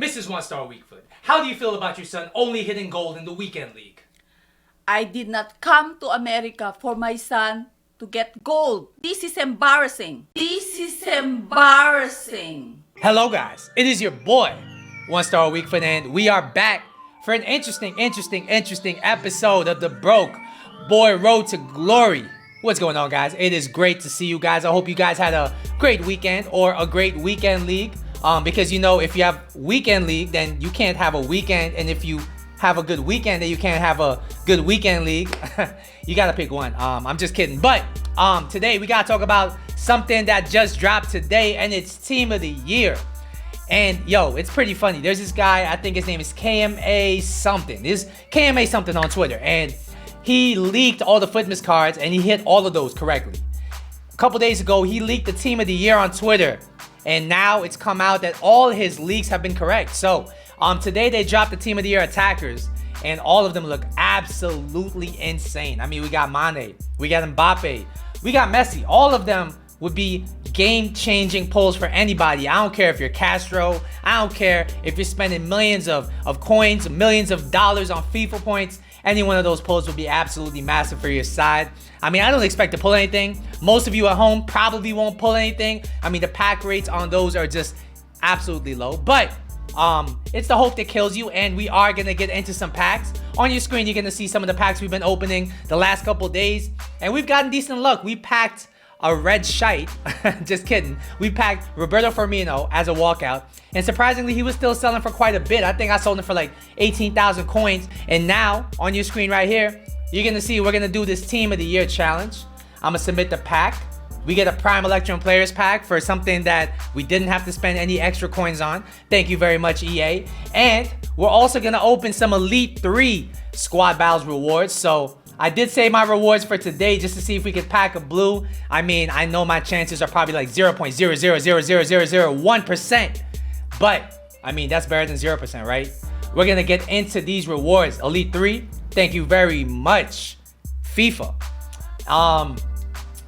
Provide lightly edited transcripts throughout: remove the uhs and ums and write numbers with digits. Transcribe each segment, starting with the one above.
Mrs. One Star Weakfoot, how do you feel about your son only hitting gold in the weekend league? I did not come to America for my son to get gold. This is embarrassing. This is embarrassing. Hello guys, it is your boy, One Star Weakfoot, and we are back for an interesting episode of the Broke Boy Road to Glory. What's going on, guys? It is great to see you guys. I hope you guys had a great weekend or a great weekend league. Because you know, if you have weekend league, then you can't have a weekend, and if you have a good weekend, then you can't have a good weekend league. You gotta pick one. I'm just kidding. But today we gotta talk about something that just dropped today, and it's Team of the Year. And yo, it's pretty funny. There's this guy, I think his name is KMA something. This KMA something on Twitter, and he leaked all the Footmas cards, and he hit all of those correctly. A couple days ago, he leaked the Team of the Year on Twitter, and now it's come out that all his leaks have been correct. So today they dropped the Team of the Year attackers, and all of them look absolutely insane. I mean, we got Mane, we got Mbappe, we got Messi. All of them would be game-changing pulls for anybody. I don't care if you're Castro. I don't care if you're spending millions of coins, millions of dollars on FIFA points. Any one of those pulls would be absolutely massive for your side. I mean, I don't expect to pull anything. Most of you at home probably won't pull anything. I mean, the pack rates on those are just absolutely low. But it's the hope that kills you, and we are gonna get into some packs. On your screen, you're gonna see some of the packs we've been opening the last couple days, and we've gotten decent luck. We packed a red shite. Just kidding. We packed Roberto Firmino as a walkout, and surprisingly, he was still selling for quite a bit. I think I sold him for like 18,000 coins. And now on your screen right here, you're gonna see we're gonna do this Team of the Year challenge. I'm gonna submit the pack. We get a Prime Electrum Players pack for something that we didn't have to spend any extra coins on. Thank you very much, EA. And we're also gonna open some Elite 3 Squad Battles rewards. So I did save my rewards for today just to see if we could pack a blue. I mean, I know my chances are probably like 0.0000001%, but I mean, that's better than 0%, right? We're gonna get into these rewards. Elite 3, thank you very much, FIFA.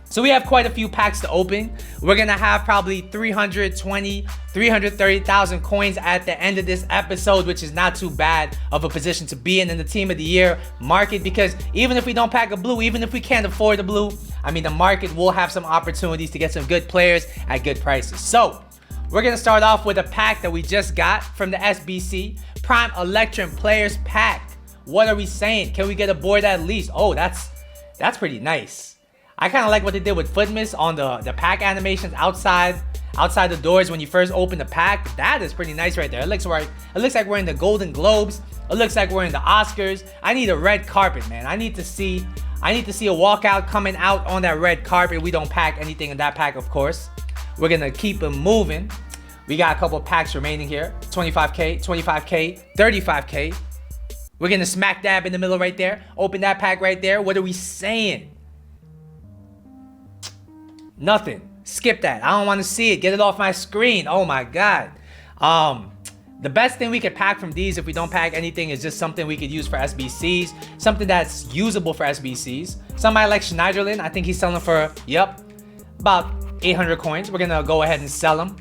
So we have quite a few packs to open. We're gonna have probably 330,000 coins at the end of this episode, which is not too bad of a position to be in the Team of the Year market, because even if we don't pack a blue, even if we can't afford a blue, I mean, the market will have some opportunities to get some good players at good prices. So we're gonna start off with a pack that we just got from the SBC, Prime Electrum Players pack. What are we saying? Can we get a board at least? Oh, that's pretty nice. I kind of like what they did with Footmas on the pack animations outside the doors when you first open the pack. That is pretty nice right there. It looks like we're in the Golden Globes. It looks like we're in the Oscars. I need a red carpet, man. I need to see a walkout coming out on that red carpet. We don't pack anything in that pack, of course. We're gonna keep it moving. We got a couple packs remaining here. 25K, 25K, 35K. We're gonna smack dab in the middle right there. Open that pack right there. What are we saying? Nothing. Skip that. I don't want to see it. Get it off my screen. Oh my god. The best thing we could pack from these, if we don't pack anything, is just something we could use for SBCs. Something that's usable for SBCs. Somebody like Schneiderlin, I think he's selling for, about 800 coins. We're going to go ahead and sell him.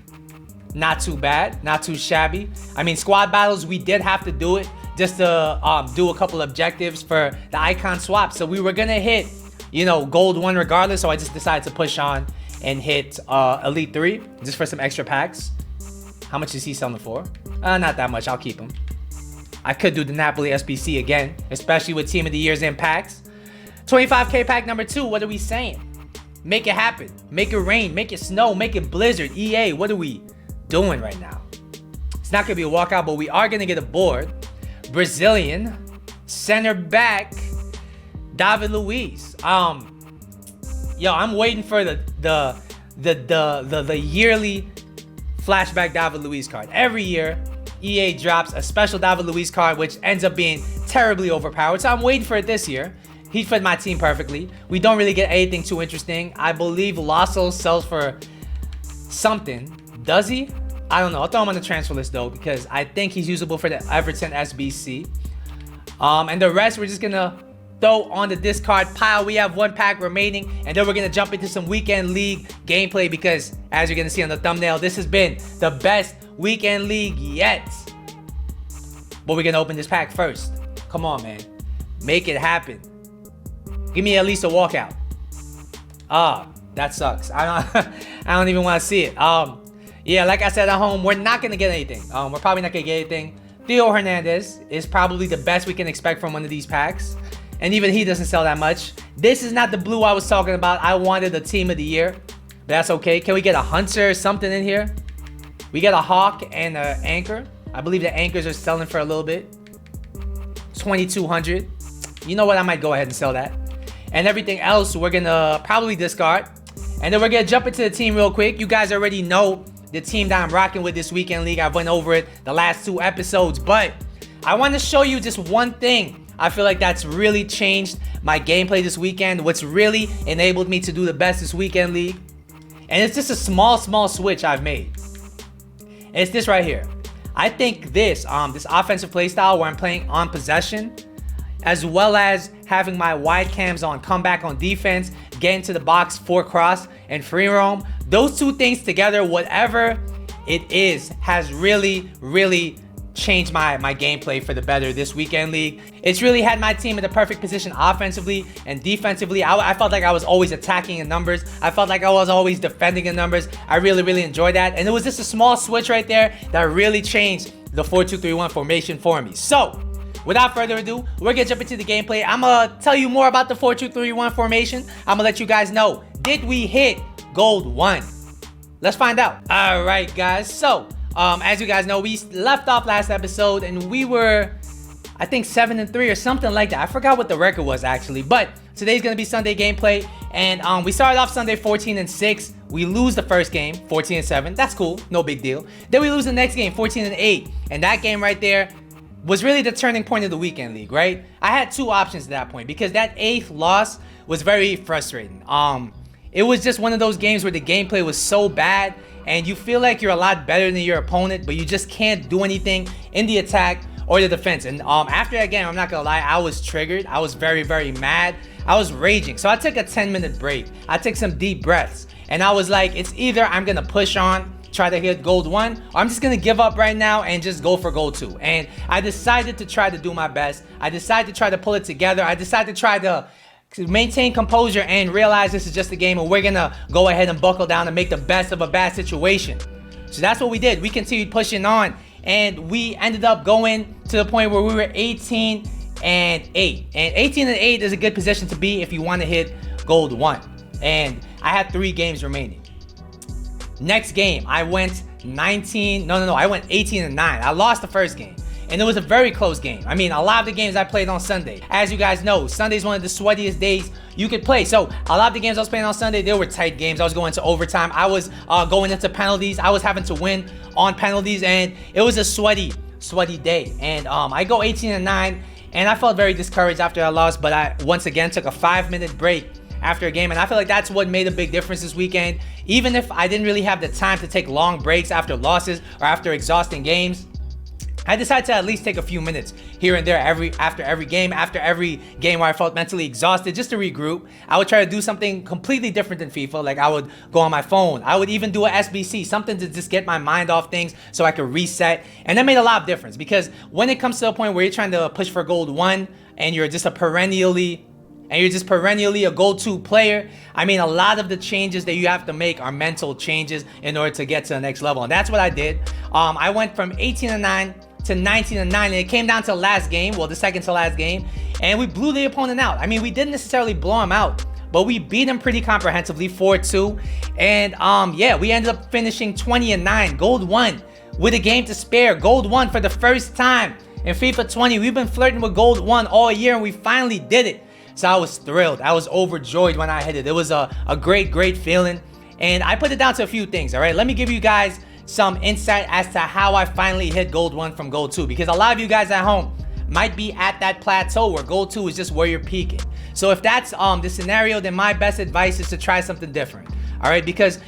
Not too bad. Not too shabby. I mean, squad battles, we did have to do it just to do a couple objectives for the icon swap. So we were going to hit, you know, gold 1 regardless, so I just decided to push on and hit Elite 3 just for some extra packs. How much is he selling for? Not that much. I'll keep him. I could do the Napoli SBC again, especially with Team of the Years in packs. 25K pack number 2. What are we saying? Make it happen. Make it rain. Make it snow. Make it blizzard. EA, what are we doing right now? It's not going to be a walkout, but we are going to get a board. Brazilian center back David Luiz. Yo, I'm waiting for the yearly flashback David Luiz card. Every year, EA drops a special David Luiz card, which ends up being terribly overpowered. So I'm waiting for it this year. He fit my team perfectly. We don't really get anything too interesting. I believe Lasso sells for something. Does he? I don't know. I'll throw him on the transfer list though, because I think he's usable for the Everton SBC. And the rest we're just gonna throw on the discard pile. We have 1 pack remaining, and then we're gonna jump into some weekend league gameplay, because as you're gonna see on the thumbnail, this has been the best weekend league yet. But we're gonna open this pack first. Come on, man. Make it happen. Give me at least a walkout. That sucks. I don't even want to see it. Yeah, like I said at home, we're not gonna get anything. We're probably not gonna get anything. Theo Hernandez is probably the best we can expect from one of these packs. And even he doesn't sell that much. This is not the blue I was talking about. I wanted a team of the year. But that's okay. Can we get a Hunter or something in here? We got a Hawk and an Anchor. I believe the Anchors are selling for a little bit. 2,200. You know what? I might go ahead and sell that. And everything else we're gonna probably discard. And then we're gonna jump into the team real quick. You guys already know the team that I'm rocking with this weekend league. I've went over it the last 2 episodes, but I want to show you just one thing. I feel like that's really changed my gameplay this weekend. What's really enabled me to do the best this weekend league. And it's just a small switch I've made. And it's this right here. I think this offensive play style where I'm playing on possession, as well as having my wide cams on comeback on defense, get into the box for cross and free roam. Those 2 things together, whatever it is, has really changed my gameplay for the better this weekend league. It's really had my team in the perfect position offensively and defensively. I felt like I was always attacking in numbers. I felt like I was always defending in numbers. I really enjoyed that. And it was just a small switch right there that really changed the 4-2-3-1 formation for me. So, without further ado, we're gonna jump into the gameplay. I'm gonna tell you more about the 4-2-3-1 formation. I'm gonna let you guys know, did we hit gold 1? Let's find out. All right, guys. So, as you guys know, we left off last episode and we were, I think 7-3 or something like that. I forgot what the record was actually, but today's gonna be Sunday gameplay. And we started off Sunday 14-6. We lose the first game, 14-7. That's cool, no big deal. Then we lose the next game, 14-8. And that game right there was really the turning point of the weekend league, right? I had 2 options at that point because that 8th loss was very frustrating. It was just one of those games where the gameplay was so bad and you feel like you're a lot better than your opponent, but you just can't do anything in the attack or the defense. And after that game, I'm not gonna lie, I was triggered. I was very mad. I was raging. So I took a 10-minute break. I took some deep breaths. And I was like, it's either I'm gonna push on, try to hit gold 1, or I'm just gonna give up right now and just go for gold 2. And I decided to try to do my best. I decided to try to pull it together. I decided to try to maintain composure and realize this is just a game and we're gonna go ahead and buckle down and make the best of a bad situation. So that's what we did. We continued pushing on and we ended up going to the point where we were 18-8. And 18-8 is a good position to be if you want to hit gold 1. And I had 3 games remaining. Next game, I went 18-9. I lost the first game. And it was a very close game. I mean, a lot of the games I played on Sunday. As you guys know, Sunday's one of the sweatiest days you could play. So a lot of the games I was playing on Sunday, they were tight games. I was going to overtime. I was going into penalties. I was having to win on penalties. And it was a sweaty day. And I go 18-9. And I felt very discouraged after I lost. But I, once again, took a 5-minute break after a game. And I feel like that's what made a big difference this weekend. Even if I didn't really have the time to take long breaks after losses or after exhausting games, I decided to at least take a few minutes here and there after every game where I felt mentally exhausted, just to regroup. I would try to do something completely different than FIFA. Like I would go on my phone. I would even do a SBC, something to just get my mind off things so I could reset. And that made a lot of difference because when it comes to a point where you're trying to push for gold 1 and you're just perennially a gold 2 player, I mean, a lot of the changes that you have to make are mental changes in order to get to the next level. And that's what I did. I went from 18-9 to 19-9, and it came down to the last game, well, the second to last game, and we blew the opponent out. I mean, we didn't necessarily blow him out, but we beat him pretty comprehensively, 4-2, and yeah, we ended up finishing 20-9, gold 1, with a game to spare, gold 1 for the first time in FIFA 20. We've been flirting with gold 1 all year, and we finally did it. So I was thrilled. I was overjoyed when I hit it. It was a great feeling, and I put it down to a few things, all right? Let me give you guys some insight as to how I finally hit gold 1 from gold 2, because a lot of you guys at home might be at that plateau where gold 2 is just where you're peaking. So if that's the scenario, then my best advice is to try something different, all right? Because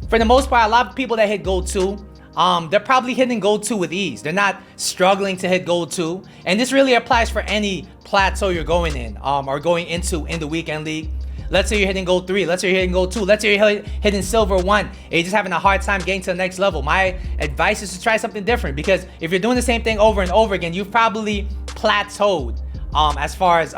for the most part, a lot of people that hit gold 2, they're probably hitting gold 2 with ease. They're not struggling to hit gold 2, and this really applies for any plateau you're going in or going into in the weekend league. let's say you're hitting gold 3, let's say you're hitting gold 2, let's say you're hitting silver 1, and you're just having a hard time getting to the next level. My advice is to try something different, because if you're doing the same thing over and over again, you've probably plateaued as far as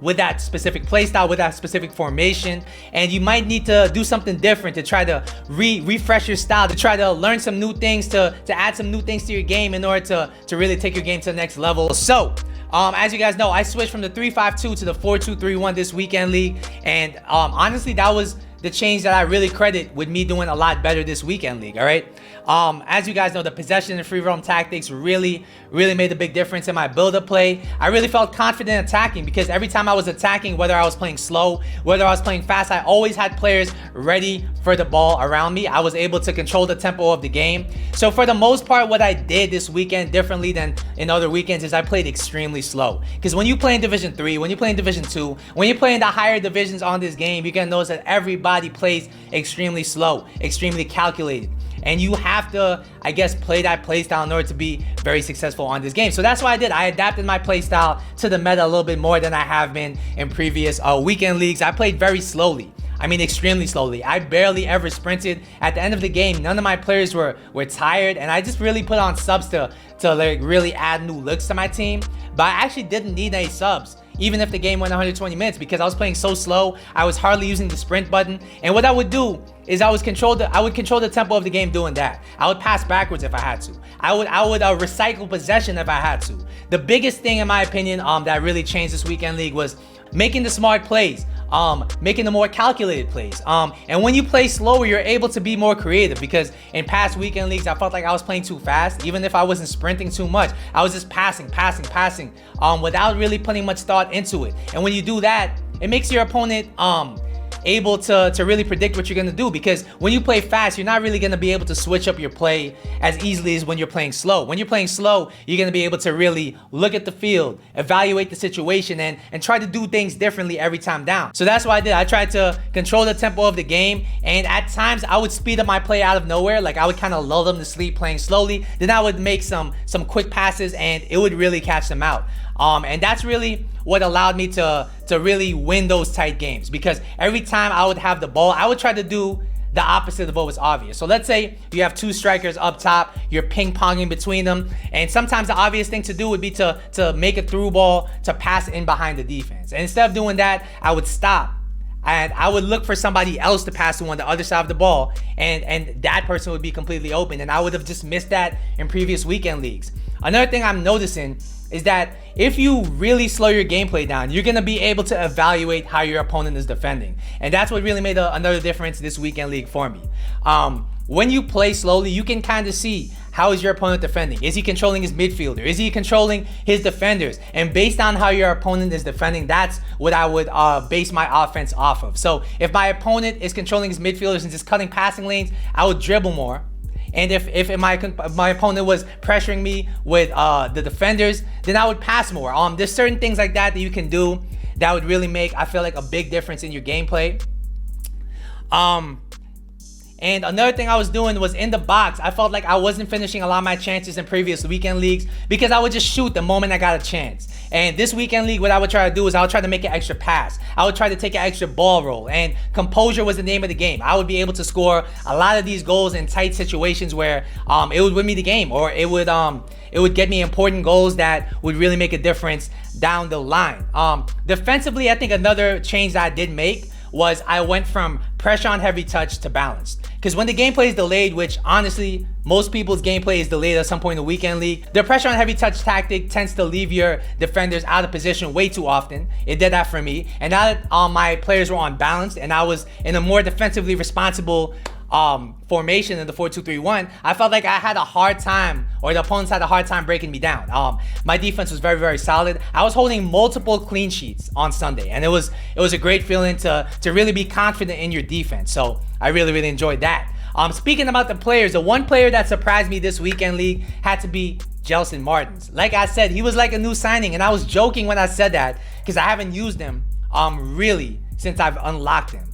with that specific playstyle, with that specific formation, and you might need to do something different to try to refresh your style, to try to learn some new things, to add some new things to your game in order to really take your game to the next level. So as you guys know, I switched from the 3-5-2 to the 4-2-3-1 this weekend league, and honestly, that was the change that I really credit with me doing a lot better this weekend league. All right, as you guys know, the possession and free roam tactics really made a big difference in my build-up play. I really felt confident attacking, because every time I was attacking, whether I was playing slow, whether I was playing fast, I always had players ready for the ball around me. I was able to control the tempo of the game. So for the most part, what I did this weekend differently than in other weekends is I played extremely slow, because when you play in Division 3, when you play in Division 2, when you play in the higher divisions on this game, you can notice that everybody plays extremely slow, extremely calculated, and you have to, I guess, play that play style in order to be very successful on this game. So that's what I did. I adapted my play style to the meta a little bit more than I have been in previous weekend leagues. I played very slowly. I mean, extremely slowly. I barely ever sprinted. At the end of the game, none of my players were tired, and I just really put on subs to like really add new looks to my team. But I actually didn't need any subs, even if the game went 120 minutes, because I was playing so slow. I was hardly using the sprint button, and what I would do is I would control the tempo of the game doing that. I would pass backwards if I had to. I would recycle possession if I had to. The biggest thing, in my opinion, that really changed this weekend league was making the smart plays, making the more calculated plays. And when you play slower, you're able to be more creative, because in past weekend leagues, I felt like I was playing too fast. Even if I wasn't sprinting too much, I was just passing, without really putting much thought into it. And when you do that, it makes your opponent able to really predict what you're going to do, because when you play fast, you're not really going to be able to switch up your play as easily as when you're playing slow. When you're playing slow, you're going to be able to really look at the field, evaluate the situation, and try to do things differently every time down. So that's what I did. I tried to control the tempo of the game, and at times I would speed up my play out of nowhere. Like I would kind of lull them to sleep playing slowly, then I would make some quick passes, and it would really catch them out. And that's really what allowed me to really win those tight games, because every time I would have the ball, I would try to do the opposite of what was obvious. So let's say you have two strikers up top, you're ping-ponging between them, and sometimes the obvious thing to do would be to make a through ball, to pass in behind the defense. And instead of doing that, I would stop, and I would look for somebody else to pass to on the other side of the ball, and that person would be completely open, and I would have just missed that in previous weekend leagues. Another thing I'm noticing is that if you really slow your gameplay down, you're going to be able to evaluate how your opponent is defending. And that's what really made another difference this weekend league for me. When you play slowly, you can kind of see, how is your opponent defending? Is he controlling his midfielder? Is he controlling his defenders? And based on how your opponent is defending, that's what I would base my offense off of. So if my opponent is controlling his midfielders and just cutting passing lanes, I would dribble more. And if my opponent was pressuring me with the defenders, then I would pass more. There's certain things like that you can do that would really make, I feel like, a big difference in your gameplay. And another thing I was doing was in the box, I felt like I wasn't finishing a lot of my chances in previous weekend leagues, because I would just shoot the moment I got a chance. And this weekend league, what I would try to do is I would try to make an extra pass. I would try to take an extra ball roll, and composure was the name of the game. I would be able to score a lot of these goals in tight situations where it would win me the game, or it would get me important goals that would really make a difference down the line. Defensively, I think another change that I did make was I went from pressure on heavy touch to balanced. Because when the gameplay is delayed, which honestly, most people's gameplay is delayed at some point in the weekend league, the pressure on heavy touch tactic tends to leave your defenders out of position way too often. It did that for me. And now that my players were unbalanced and I was in a more defensively responsible formation in the 4-2-3-1, I felt like I had a hard time, or the opponents had a hard time breaking me down. My defense was very solid. I was holding multiple clean sheets on Sunday, and it was a great feeling to really be confident in your defense. So I really enjoyed that. Speaking about the players, the one player that surprised me this weekend league had to be Gelson Martins. Like I said, he was like a new signing, and I was joking when I said that because I haven't used him really since I've unlocked him.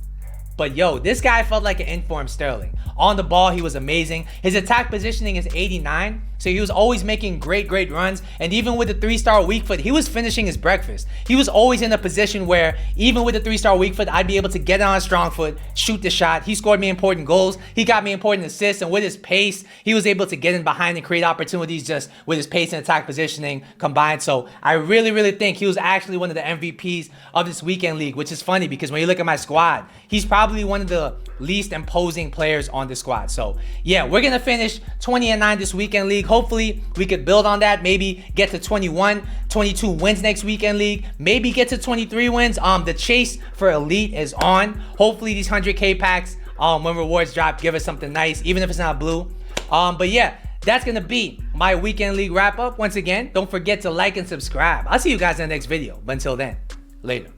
But yo, this guy felt like an informed Sterling. On the ball, he was amazing. His attack positioning is 89, So he was always making great runs. And even with the 3-star weak foot, he was finishing his breakfast. He was always in a position where even with the 3-star weak foot, I'd be able to get on a strong foot, shoot the shot. He scored me important goals. He got me important assists. And with his pace, he was able to get in behind and create opportunities just with his pace and attack positioning combined. So I really think he was actually one of the MVPs of this weekend league, which is funny because when you look at my squad, he's probably one of the least imposing players on the squad. So yeah, we're gonna finish 20-9 this weekend league. Hopefully we could build on that, maybe get to 21, 22 wins next weekend league, maybe get to 23 wins. The chase for elite is on. Hopefully these 100K packs, when rewards drop, give us something nice, even if it's not blue. But yeah, that's gonna be my weekend league wrap up. Once again, don't forget to like and subscribe. I'll see you guys in the next video, but until then, later.